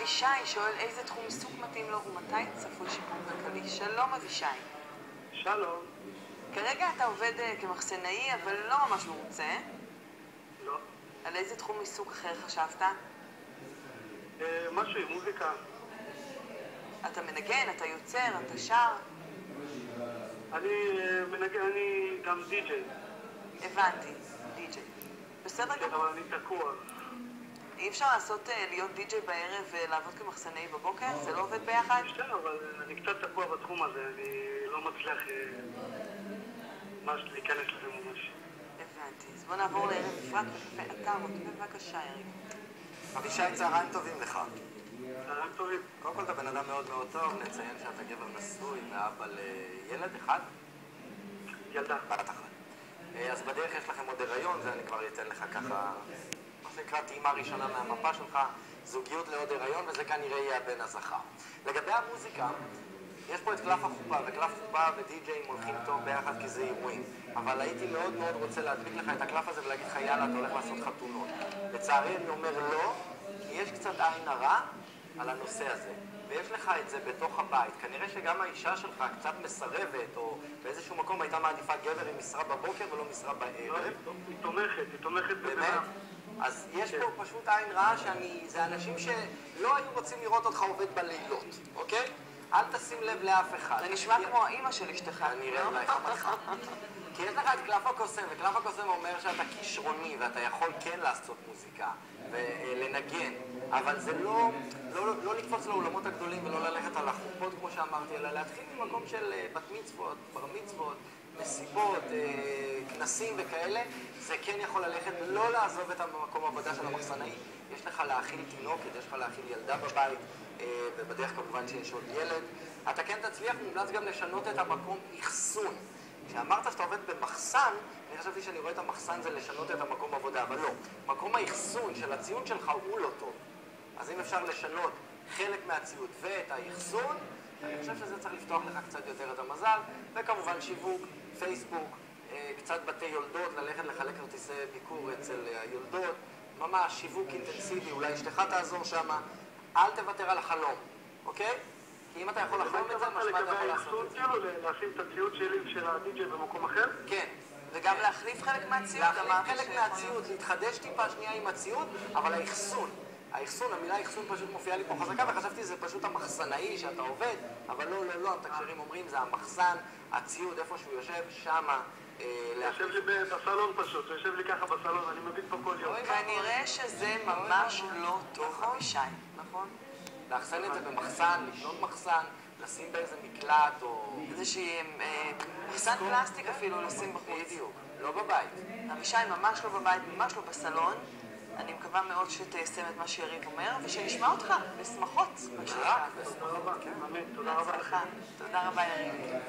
אבישי שואל איזה תחום עיסוק מתאים לו ומתי צפוי שיפור כלכלי. שלום אבישי. שלום. כרגע אתה עובד כמחסנאי אבל לא ממש מרוצה. לא. על איזה תחום עיסוק אחר חשבת? משהו עם מוזיקה. אתה מנגן, אתה יוצר, אתה שר? אני מנגן, אני גם די-ג'יי. הבנתי, די-ג'יי. בסדר כן, גמור. אבל אני תקוע. אי אפשר לעשות להיות די-ג'יי בערב ולעבוד כמחסנאי בבוקר? זה לא עובד ביחד? אפשר, אבל אני קצת תקוע בתחום הזה, אני לא מצליח ממש להיכנס לזה ממש. הבנתי. אז בוא נעבור לערב בפרט בקפה אתרות. בבקשה, יריב. אבישי, צהריים טובים לך. צהריים טובים. קודם כל אתה בן אדם מאוד מאוד טוב, נציין שאתה גבר נשוי ואבא לילד אחד? ילדה. בת אחת. אז בדרך יש לכם עוד הריון, זה אני כבר אתן לך ככה, מה שנקרא טעימה ראשונה מהמפה שלך, זוגיות לעוד הריון, וזה כנראה יהיה הבן הזכר. לגבי המוזיקה, יש פה את קלף החופה, וקלף חופה ודי-ג'אים הולכים טוב ביחד כי זה אירועים. אבל הייתי מאוד מאוד רוצה להדביק לך את הקלף הזה ולהגיד לך יאללה, אתה הולך לעשות חתונות. לצערי אני אומר לא, כי יש קצת עין הרע על הנושא הזה. ויש לך את זה בתוך הבית. כנראה שגם האישה שלך קצת מסרבת, או באיזשהו מקום הייתה מעדיפה גבר עם משרה בבוקר ולא משרה בערב. היא תומכת באמת? אז יש פה פשוט עין רעה זה אנשים שלא היו רוצים לראות אותך עובד בלילות, אוקיי? אל תשים לב לאף אחד. זה נשמע כמו האמא של אשתך. אני אראה אולי חמתך. כי יש לך את קלף הקוסם, וקלף הקוסם אומר שאתה כישרוני ואתה יכול כן לעשות מוזיקה ולנגן, אבל זה לא לקפוץ לאולמות הגדולים ולא ללכת על החופות כמו שאמרתי, אלא להתחיל ממקום של בת מצוות, בר מצוות, מסיבות, כנסים וכאלה. זה כן יכול ללכת, לא לעזוב את המקום העבודה של המחסנאי. יש לך להאכיל תינוקת, יש לך להאכיל ילדה בבית, ובדרך כמובן שיש עוד ילד. אתה כן תצליח, מומלץ גם לשנות את המקום אחסון. כשאמרת שאתה עובד במחסן, אני חשבתי שאני רואה את המחסן זה לשנות את המקום עבודה, אבל לא. מקום האחסון של הציוד שלך הוא לא טוב. אז אם אפשר לשנות חלק מהציוד ואת האחסון, אני חושב שזה צריך לפתוח לך קצת יותר את המזל, וכמובן שיווק, פייסבוק, קצת בתי יולדות, ללכת לחלק כרטיסי ביקור אצל היולדות, ממש שיווק אינטנסיבי, אולי אשתך תעזור שם, אל תוותר על החלום, אוקיי? כי אם אתה יכול לחלום את זה, משמע אתה יכול לעשות את זה. כאילו לשים את הציוד שלי ושל הדי-ג'יי במקום אחר? כן. וגם להחליף חלק מהציוד. להחליף חלק מהציוד, להתחדש טיפה שנייה עם הציוד, אבל האחסון, המילה האחסון פשוט מופיעה לי פה חזקה, וחשבתי זה פשוט המחסנאי שאתה עובד, אבל לא, התקשרים אומרים, זה המחסן, הציוד, איפה שהוא יושב, שמה. יושב לי בסלון פשוט, הוא יושב לי ככה בסלון, אני מביט פה כל יום. כנראה שזה ממש לא טוב, אבישי, נכון? לאחסן את זה במחסן, לקנות מחסן, לשים באיזה מקלט או... איזושהי מחסן פלסטיק אפילו לשים בחוץ. בדיוק, לא בבית. אבישי ממש לא בבית, ממש לא בסלון. אני מקווה מאוד שתיישם את מה שיריב אומר, ושנשמע אותך בשמחות. רק תודה רבה, אמן, תודה רבה לכם. תודה רבה יריב.